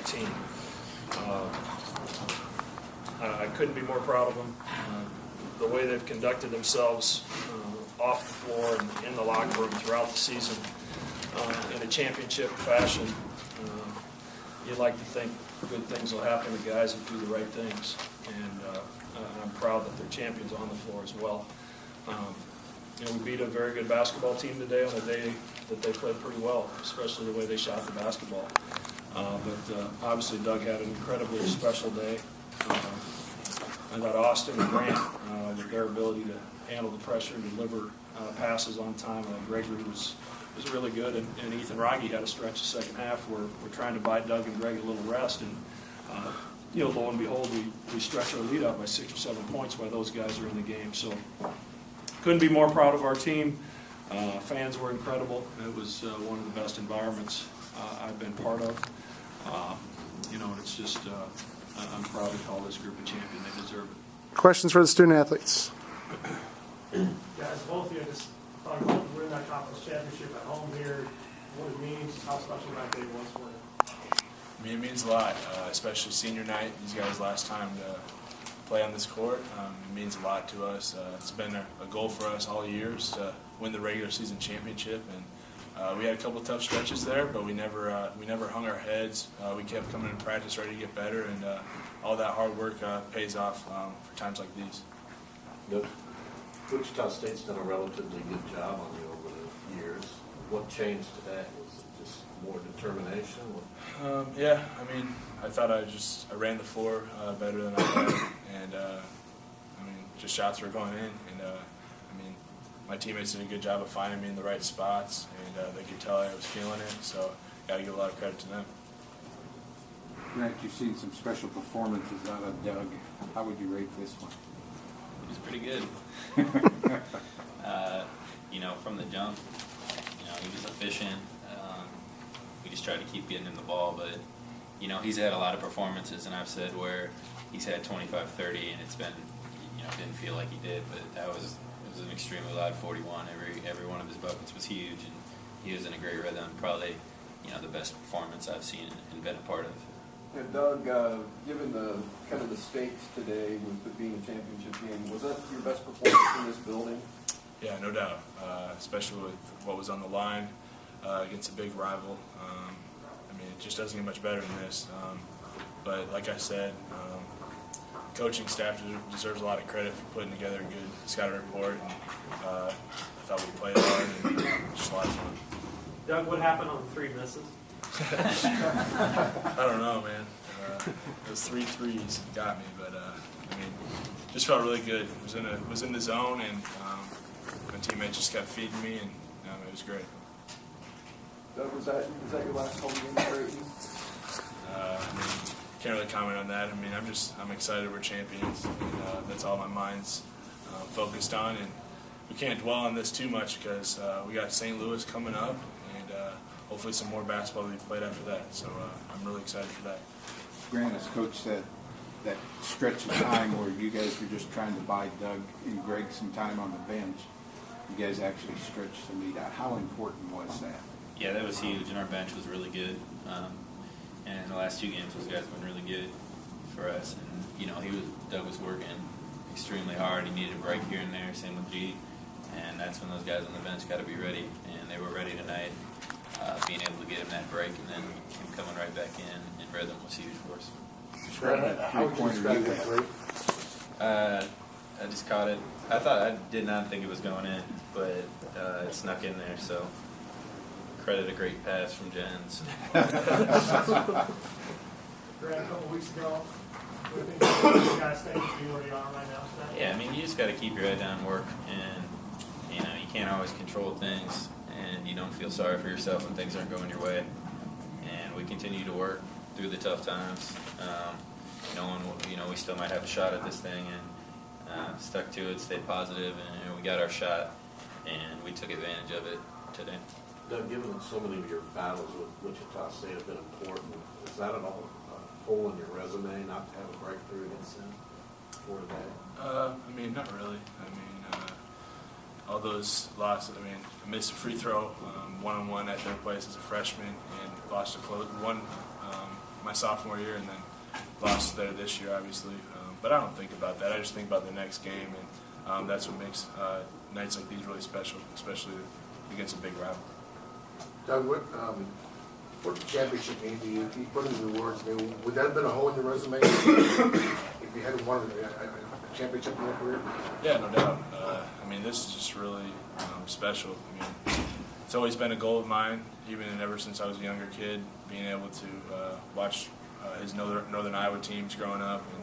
team. I couldn't be more proud of them. The way they've conducted themselves off the floor and in the locker room throughout the season in a championship fashion. You'd like to think good things will happen to guys that do the right things, and I'm proud that they're champions on the floor as well. We beat a very good basketball team today on a day that they played pretty well, especially the way they shot the basketball. But obviously Doug had an incredibly special day. I thought Austin and Grant, with their ability to handle the pressure and deliver passes on time, Gregory was really good, and Ethan Rogge had a stretch the second half where we're trying to buy Doug and Greg a little rest, and lo and behold, we stretch our lead out by 6 or 7 points while those guys are in the game. So couldn't be more proud of our team. Fans were incredible. It was one of the best environments I've been part of. And it's just I'm proud to call this group a champion. They deserve it. Questions for the student athletes? Guys, both of you just talked about winning that conference championship at home here, what it means, how special that day was for you. It means a lot, especially senior night. These guys' last time to play on this court. It means a lot to us. It's been a goal for us all years to win the regular season championship, and we had a couple tough stretches there, but we never hung our heads. We kept coming in practice ready to get better, and all that hard work pays off for times like these. Yep. Wichita State's done a relatively good job on you over the years. What changed today? Was it just more determination? Yeah, I thought I ran the floor better than I had, and just shots were going in, and my teammates did a good job of finding me in the right spots, and they could tell I was feeling it, so got to give a lot of credit to them. Grant, you've seen some special performances out of Doug. How would you rate this one? It was pretty good. From the jump, he was efficient. We just tried to keep getting him the ball, but he's had a lot of performances, and I've said where he's had 25, 30, and it's been, didn't feel like he did, but it was an extremely loud 41. Every one of his buckets was huge, and he was in a great rhythm. Probably, the best performance I've seen and been a part of. And Doug, given the kind of the stakes today with it being a championship game, was that your best performance in this building? Yeah, no doubt, especially with what was on the line against a big rival. It just doesn't get much better than this. But like I said, coaching staff deserves a lot of credit for putting together a good scouting report. And I thought we played hard and just a lot of fun. Doug, what happened on the 3 misses? I don't know, man. Those 3 threes got me, but just felt really good. Was in the zone, and my teammate just kept feeding me, and it was great. Doug, was that your last home game at Creighton? Can't really comment on that. I'm excited we're champions, and that's all my mind's focused on. And we can't dwell on this too much because we got St. Louis coming up, and hopefully some more basketball to be played after that. So I'm really excited for that. Grant, as coach said, that stretch of time where you guys were just trying to buy Doug and Greg some time on the bench, you guys actually stretched the lead out. How important was that? Yeah, that was huge, and our bench was really good. And in the last 2 games, those guys have been really good for us. And Doug was working extremely hard. He needed a break here and there. Same with G. And that's when those guys on the bench got to be ready, and they were ready tonight. Being able to get him that break and then him coming right back in rhythm was huge for us. How would you describe that break? I just caught it. I did not think it was going in, but it snuck in there. So credit a great pass from Jens. Grant, a couple weeks ago, what do you guys think to be where you are right now? Yeah, you just got to keep your head down and work, and you can't always control things, and you don't feel sorry for yourself when things aren't going your way. And we continue to work through the tough times. We still might have a shot at this thing, and stuck to it, stayed positive, and we got our shot, and we took advantage of it today. Doug, given that so many of your battles with Wichita State have been important, is that at all a hole in your resume not to have a breakthrough against them for today? Not really. All those losses, I missed a free throw one-on-one at their place as a freshman and lost a one my sophomore year, and then lost there this year, obviously. But I don't think about that. I just think about the next game, and that's what makes nights like these really special, especially against a big rival. Doug, what championship game do you put into the words? Would that have been a hole in your resume if you hadn't won a championship in your career? Yeah, no doubt. I mean, this is just really special. I mean, it's always been a goal of mine, even ever since I was a younger kid, being able to watch his Northern Iowa teams growing up and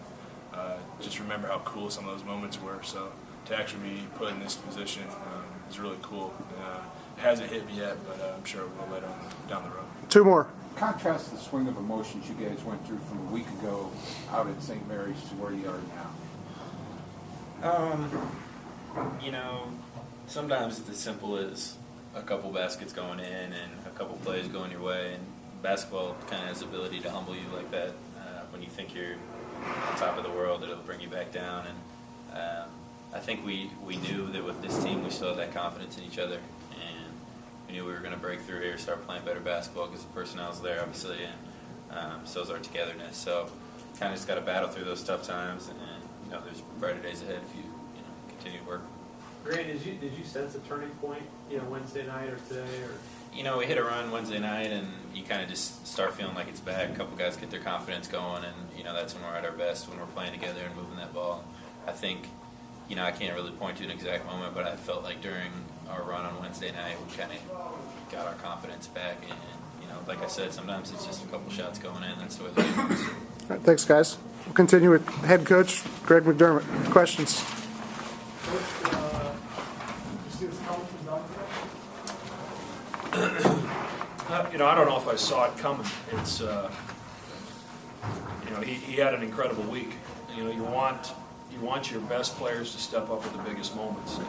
just remember how cool some of those moments were. So to actually be put in this position is really cool. It hasn't hit me yet, but I'm sure it will later on down the road. Two more. Contrast the swing of emotions you guys went through from a week ago out at St. Mary's to where you are now. You know, sometimes it's as simple as a couple baskets going in and a couple plays going your way, and basketball kind of has the ability to humble you like that. When you think you're on top of the world, it'll bring you back down. And I think we knew that with this team we still had that confidence in each other, and we knew we were going to break through here, start playing better basketball because the personnel's there, obviously, and so's our togetherness. So kind of just got to battle through those tough times, and there's brighter days ahead if you continue to work. Grant, did you sense a turning point, Wednesday night or today, or? We hit a run Wednesday night, and you kind of just start feeling like it's back. A couple guys get their confidence going, and that's when we're at our best, when we're playing together and moving that ball. I think, I can't really point to an exact moment, but I felt like during our run on Wednesday night, we kind of got our confidence back, and like I said, sometimes it's just a couple shots going in. That's the way the game works. All right, thanks, guys. We'll continue with head coach Greg McDermott. Questions? Coach, did you see this coming from Doug today? I don't know if I saw it coming. It's, he had an incredible week. You want your best players to step up at the biggest moments. And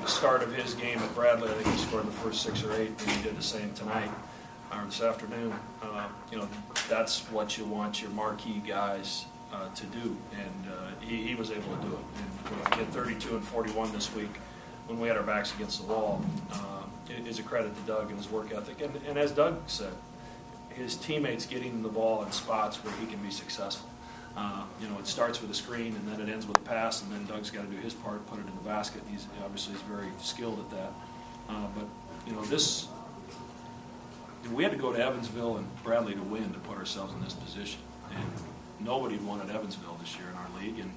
the start of his game at Bradley, I think he scored the first 6 or 8, and he did the same tonight or this afternoon. That's what you want your marquee guys to do, and he was able to do it. And to get 32 and 41 this week when we had our backs against the wall is a credit to Doug and his work ethic. And as Doug said, his teammates getting the ball in spots where he can be successful. It starts with a screen, and then it ends with a pass, and then Doug's got to do his part, put it in the basket. He's obviously very skilled at that. But we had to go to Evansville and Bradley to win to put ourselves in this position. And nobody won at Evansville this year in our league, and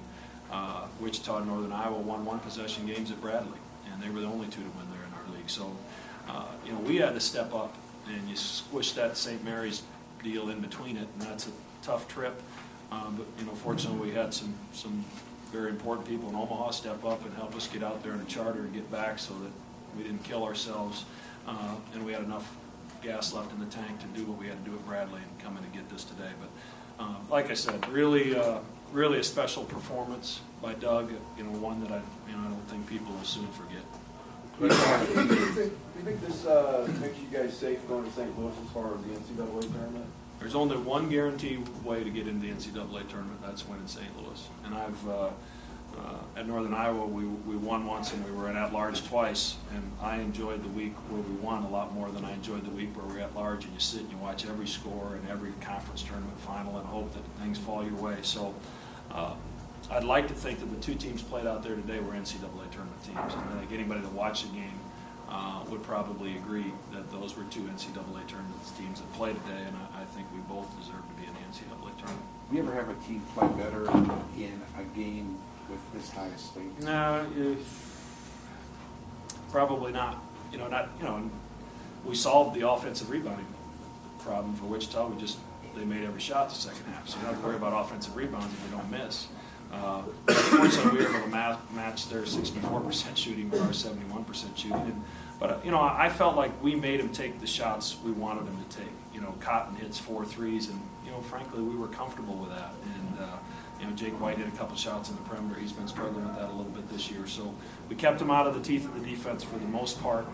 Wichita and Northern Iowa won 1-possession games at Bradley, and they were the only 2 to win there in our league. So, we had to step up, and you squish that St. Mary's deal in between it, and that's a tough trip. But fortunately, we had some very important people in Omaha step up and help us get out there in a charter and get back, so that we didn't kill ourselves, and we had enough gas left in the tank to do what we had to do at Bradley and come in and get this today. But like I said, really a special performance by Doug. One that I don't think people will soon forget. Do you think this makes you guys safe going to St. Louis as far as the NCAA tournament? There's only one guaranteed way to get into the NCAA tournament. That's win in St. Louis. And I've at Northern Iowa, we won once and we were at-large twice. And I enjoyed the week where we won a lot more than I enjoyed the week where we were at-large. And you sit and you watch every score and every conference tournament final and hope that things fall your way. So I'd like to think that the 2 teams played out there today were NCAA tournament teams. And I think anybody that watched the game would probably agree that those were 2 NCAA tournament teams that played today, and I think we both deserve to be in the NCAA tournament. Do you ever have a team play better in a game with this high stake? No, probably not. We solved the offensive rebounding problem for Wichita. They made every shot the second half, so you don't have to worry about offensive rebounds if you don't miss. Unfortunately, we were able to match their 64% shooting with our 71% shooting. But I felt like we made him take the shots we wanted him to take. Cotton hits 4 threes, and frankly, we were comfortable with that. And Jake White hit a couple shots in the perimeter. He's been struggling with that a little bit this year. So we kept him out of the teeth of the defense for the most part,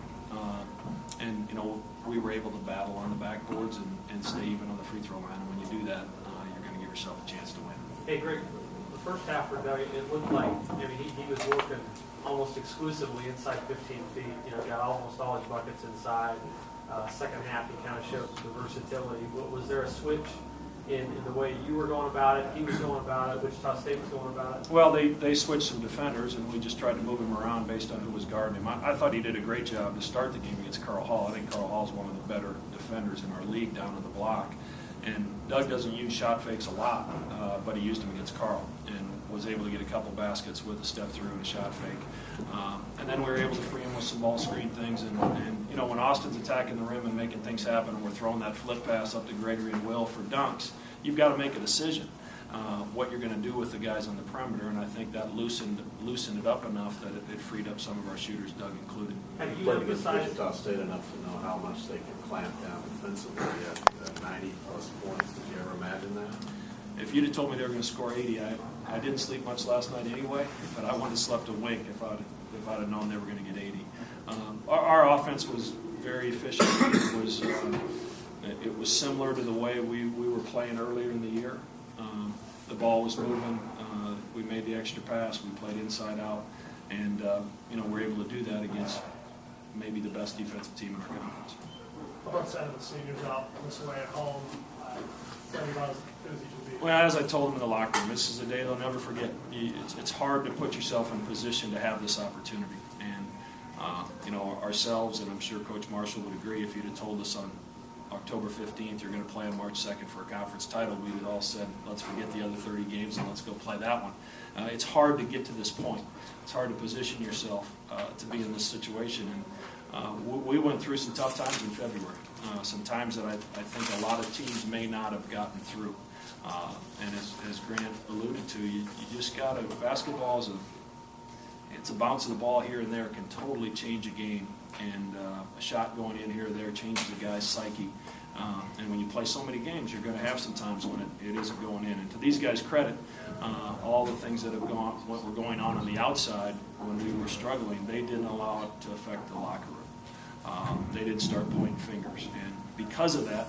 and we were able to battle on the backboards and stay even on the free throw line. And when you do that, you're going to give yourself a chance to win. Hey, Greg. First half for Doug, it looked like he was working almost exclusively inside 15 feet. Got almost all his buckets inside. second half, he kind of showed the versatility. Was there a switch in the way you were going about it, he was going about it, Wichita State was going about it? Well, they switched some defenders, and we just tried to move him around based on who was guarding him. I thought he did a great job to start the game against Carl Hall. I think Carl Hall's one of the better defenders in our league down in the block. And Doug doesn't use shot fakes a lot, but he used them against Carl and was able to get a couple baskets with a step through and a shot fake. And then we were able to free him with some ball screen things. And you know, when Austin's attacking the rim and making things happen, and we're throwing that flip pass up to Gregory and Will for dunks, you've got to make a decision what you're going to do with the guys on the perimeter. And I think that loosened it up enough that it freed up some of our shooters, Doug included. Have you Played against emphasized Wichita State enough to know how much they can clamp down defensively at 90-plus points. Did you ever imagine that? If you'd have told me they were going to score 80, I didn't sleep much last night anyway, but I wouldn't have slept awake if I'd have known they were going to get 80. Our offense was very efficient. It was similar to the way we were playing earlier in the year. The ball was moving. We made the extra pass. We played inside out, and you know, we're able to do that against maybe the best defensive team in our conference. How about sending the seniors out this way at home? Tell me about as good as he can be. Well, as I told them in the locker room, this is a day they'll never forget. It's hard to put yourself in a position to have this opportunity. And, you know, ourselves, and I'm sure Coach Marshall would agree, if you'd have told us on October 15th you're going to play on March 2nd for a conference title, we'd have all said, let's forget the other 30 games and let's go play that one. It's hard to get to this point. It's hard to position yourself to be in this situation. And we went through some tough times in February, some times that I think a lot of teams may not have gotten through. And as Grant alluded to, you just got to, basketball is it's a bounce of the ball here and there can totally change a game. And a shot going in here or there changes a guy's psyche. And when you play so many games, you're going to have some times when it isn't going in. And to these guys' credit, all the things that have what were going on the outside when we were struggling, they didn't allow it to affect the locker room. They didn't start pointing fingers. And because of that,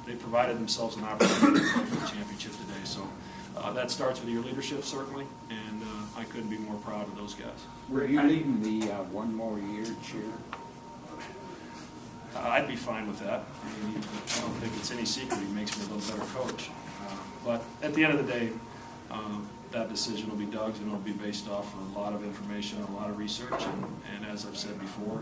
they provided themselves an opportunity to play for the championship today. So that starts with your leadership, certainly, and I couldn't be more proud of those guys. Were you leading the one more year cheer? I'd be fine with that. I mean, I don't think it's any secret he makes me a little better coach. But at the end of the day, that decision will be Doug's, and it'll be based off of a lot of information, a lot of research, and as I've said before,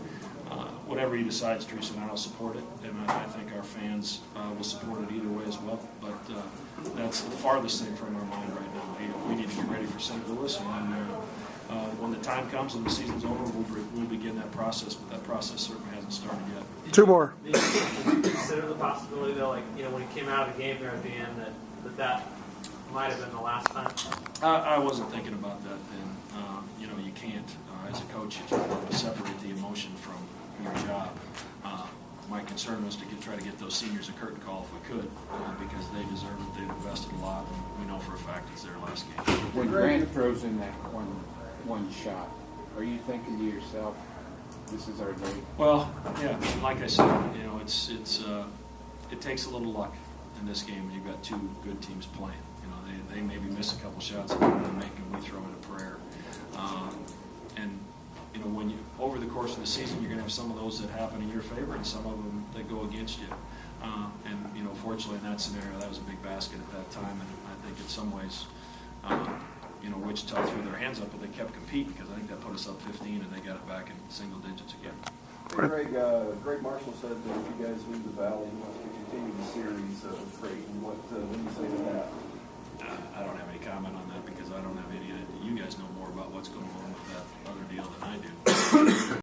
whatever he decides, Teresa and I will support it, and I think our fans will support it either way as well. But that's the farthest thing from our mind right now. We need to get ready for St. Louis, and when the time comes and the season's over, we'll begin that process, but that process certainly hasn't started yet. Two more. Did you consider the possibility, though, like, you know, when he came out of the game there at the end, that might have been the last time? I wasn't thinking about that then. You know, you can't. As a coach, you try to separate the emotion from your job. My concern was to try to get those seniors a curtain call if we could, because they deserve it. They've invested a lot, and we know for a fact it's their last game. When Grant throws in that one shot, are you thinking to yourself, this is our day? Well, yeah, like I said, you know, it takes a little luck in this game when you've got two good teams playing. You know, they maybe miss a couple shots that they make, and we throw in a prayer. And you know, when you over the course of the season, you're going to have some of those that happen in your favor, and some of them that go against you. And you know, fortunately, in that scenario, that was a big basket at that time, and I think in some ways, you know, Wichita threw their hands up, but they kept competing because I think that put us up 15, and they got it back in single digits again. Hey, Greg Marshall said that if you guys leave the Valley, he wants to continue the series of Creighton. What do you say to that? I don't have any comment on that because I don't have any idea. You guys know more about what's going